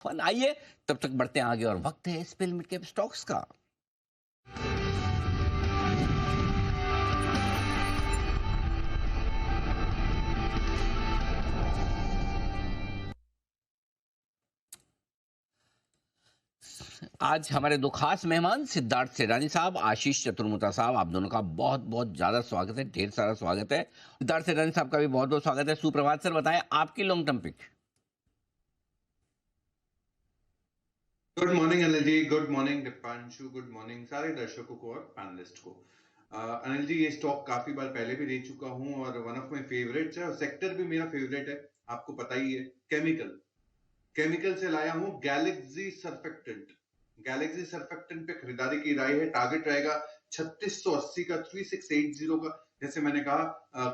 Fun आइए, तब तक बढ़ते हैं आगे और वक्त है स्पेल मिड कैप स्टॉक्स का। आज हमारे दो खास मेहमान सिद्धार्थ सेडानी साहब, आशीष चतुर्मुता साहब, आप दोनों का बहुत बहुत ज्यादा स्वागत है, ढेर सारा स्वागत है। सिद्धार्थ सेडानी साहब का भी बहुत बहुत स्वागत है। सुप्रभात सर, बताएं आपकी long term pick. Good morning Anil ji, good morning Deepanshu, good morning सारे दर्शकों को और पैनलिस्ट को। अनिल जी, ये स्टॉक काफी बार पहले भी दे चुका हूं और वन ऑफ माय फेवरेट्स है और सेक्टर भी मेरा फेवरेट है, आपको पता ही है। केमिकल केमिकल से लाया हूं गैलेक्सी सर्फेक्टेंट। गैलेक्सी सर्फेक्टेंट पे खरीदारी की राय है। टारगेट रहेगा 3680 का, 3680 का। जैसे मैंने कहा,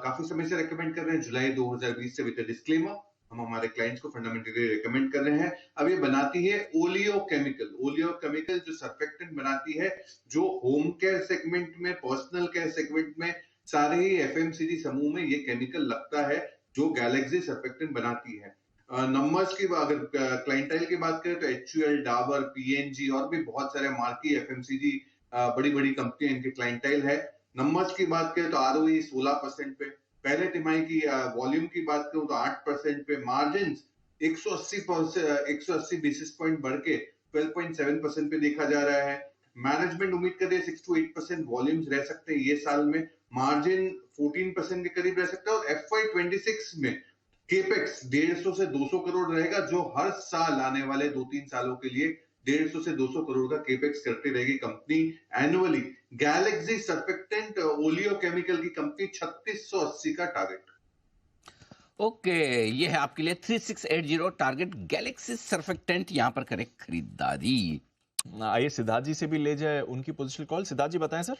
काफी समय से रेकमेंड कर रहे हैं, जुलाई 2020 से विद डिस्क्लेमर हम हमारे क्लाइंट्स को फंडामेंटली रेकमेंड कर रहे हैं। अब ये बनाती है ओलियो केमिकल जो सर्फेक्टेंट बनाती है, जो होम केयर सेगमेंट में, पर्सनल केयर सेगमेंट में, सारे ही एफएमसीजी समूह में ये केमिकल लगता है, जो गैलेक्सी सर्फेक्टेंट बनाती है। नंबर्स की अगर क्लाइंटाइल की बात करें तो एचयूएल, डाबर, पीएनजी और भी बहुत सारे मार्की एफएमसीजी बड़ी बड़ी कंपनियां इनके क्लाइंटाइल है। नंबर्स की बात करें तो आरओई 16% पे, पहले तिमाही की वॉल्यूम की बात करूं तो 8% पे, मार्जिन 180 बेसिस पॉइंट बढ़ के 12.7% पे देखा जा रहा है। मैनेजमेंट उम्मीद कर रही है 6 to 8% वॉल्यूम्स रह सकते हैं ये साल में, मार्जिन 14% के करीब रह सकता है और एफवाई 26 में केपेक्स 150 से 200 करोड़ रहेगा, जो हर साल आने वाले 2-3 सालों के लिए 150 से 200 करोड़ का केपेक्स करती रहेगी company annually. Galaxy surfactant oleo chemical की कंपनी 3680 का टारगेट। ओके, ये है आपके लिए 3680 टारगेट गैलेक्सी सर्फेक्टेंट, यहां पर करें खरीदारी। आइए सिद्धार्थ जी से भी ले जाए उनकी पोजिशनल कॉल। सिद्धार्थ जी बताएं सर।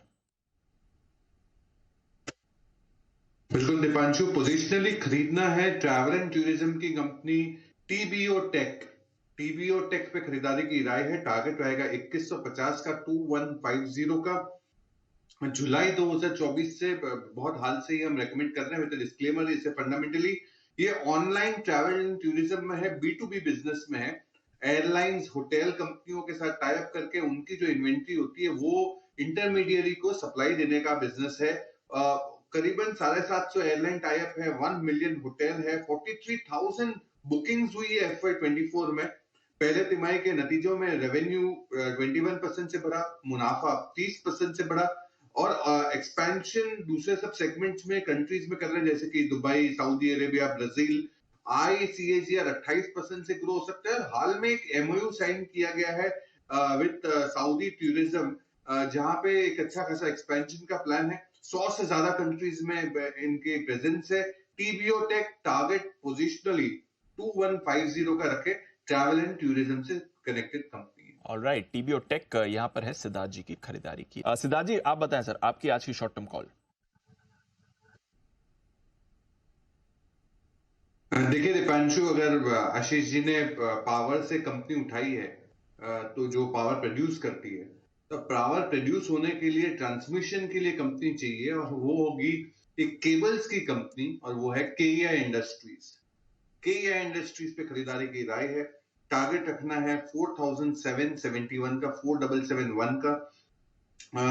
बिल्कुल दीपांशु, पोजिशनली खरीदना है ट्रैवल एंड टूरिज्म की कंपनी टीबीओ टेक पे खरीदारी की राय है। टारगेट रहेगा 2150 का, 2150 का। जुलाई 2024 से बहुत हाल से ही हम रेकमेंड कर रहे हैं विद डिस्क्लेमर। इसे फंडामेंटली ये ऑनलाइन ट्रैवल एंड टूरिज्म में है, बी2बी बिजनेस में है। एयरलाइंस, होटल कंपनियों के साथ टाई अप करके उनकी जो इन्वेंट्री होती है वो इंटरमीडियरी को सप्लाई देने का बिजनेस है। करीबन 750 एयरलाइन टाई अप है, 1 मिलियन होटल है, 43,000 बुकिंग्स हुई है एफवाई 24 में। पहले तिमाही के नतीजों में रेवेन्यू 21% से बढ़ा, मुनाफा 30% से बढ़ा और एक्सपेंशन दूसरे सब सेगमेंट्स में, कंट्रीज में कर रहे हैं, जैसे कि Dubai, Saudi Arabia, Brazil. ICAGR 28% से ग्रो हो सकता है। हाल में एक एमओयू साइन किया गया है विद सऊदी टूरिज्म, जहां पे एक अच्छा खासा एक्सपेंशन का प्लान है। 100 से ज्यादा कंट्रीज में इनके प्रेजेंस है। टीबीओ टेक टारगेट पोजिशनली 2150 का रखे, ट्रैवल एंड टूरिज्म से कनेक्टेड कंपनी है। ऑलराइट, टीबीओ टेक यहाँ पर है सिद्धार्थ जी की खरीदारी की। सिद्धार्थ जी आप बताएं सर, आपकी आज की शॉर्ट टर्म कॉल। देखिए दीपांशु, अगर आशीष जी ने पावर से कंपनी उठाई है, तो जो पावर प्रोड्यूस करती है, तो पावर प्रोड्यूस होने के लिए ट्रांसमिशन के लिए कंपनी चाहिए और वो होगी एक केबल्स की कंपनी और वो है केईआई इंडस्ट्रीज। केईआई इंडस्ट्रीज पे खरीदारी की राय है। टारगेट रखना है 4771 का, 4771 का।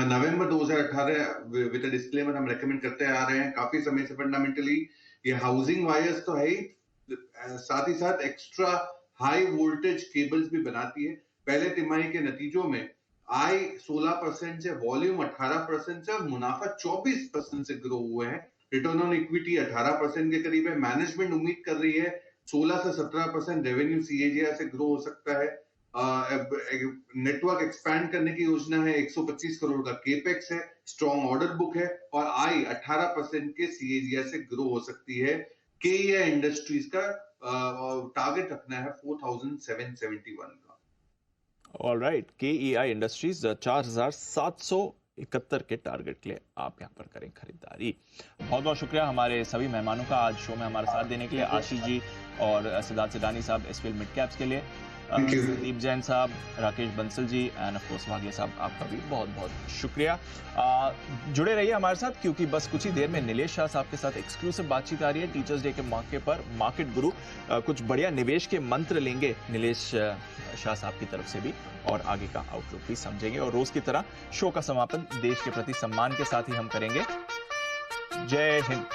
नवंबर 2018 विद डिस्क्लेमर हम रेकमेंड करते आ रहे हैं काफी समय से। फंडामेंटली ये हाउसिंग वायर्स तो है ही, साथ ही साथ एक्स्ट्रा हाई वोल्टेज केबल्स भी बनाती है। पहले तिमाही के नतीजों में आय 16% से, वॉल्यूम 18% से और मुनाफा 24% से ग्रो हुए हैं। रिटर्न ऑन इक्विटी 18% के करीब है। मैनेजमेंट उम्मीद कर रही है 16 से 17% रेवेन्यू सीएजीआर से ग्रो हो सकता है। नेटवर्क एक्सपैंड करने की योजना है, 125 करोड़ का केपेक्स है, स्ट्रॉन्ग ऑर्डर बुक है और आय 18% के सीएजीआर से ग्रो हो सकती है। केईआई इंडस्ट्रीज का टारगेट रखना है 4771 का। ऑलराइट, केईआई इंडस्ट्रीज 4771 के टारगेट के लिए आप यहां पर करें खरीदारी। बहुत बहुत शुक्रिया हमारे सभी मेहमानों का आज शो में हमारे साथ देने के लिए, आशीष जी और सिद्धार्थ सेडानी साहब एसपीएल मिड कैप्स के लिए। Thank you. संदीप जैन साहब, Rakesh Bansal ji end of course Wahge साहब, आपका भी बहुत बहुत शुक्रिया। जुड़े रहिए हमारे साथ, क्योंकि बस कुछ ही देर में नीलेश शाह साहब के साथ एक्सक्लूसिव बातचीत आ रही है टीचर्स डे के मौके पर। मार्केट गुरु कुछ बढ़िया निवेश के मंत्र लेंगे नीलेश शाह साहब की तरफ से भी, और आगे का आउटलुक भी समझेंगे। और रोज की तरह शो का समापन देश के प्रति सम्मान के साथ ही हम करेंगे। जय Hind.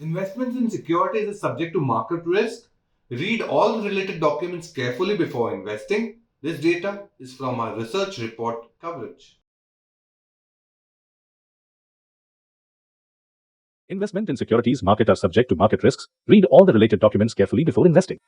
Investments in securities is subject to market risk. Read all related documents carefully before investing. This data is from our research report coverage. Investment in securities market are subject to market risks. Read all the related documents carefully before investing.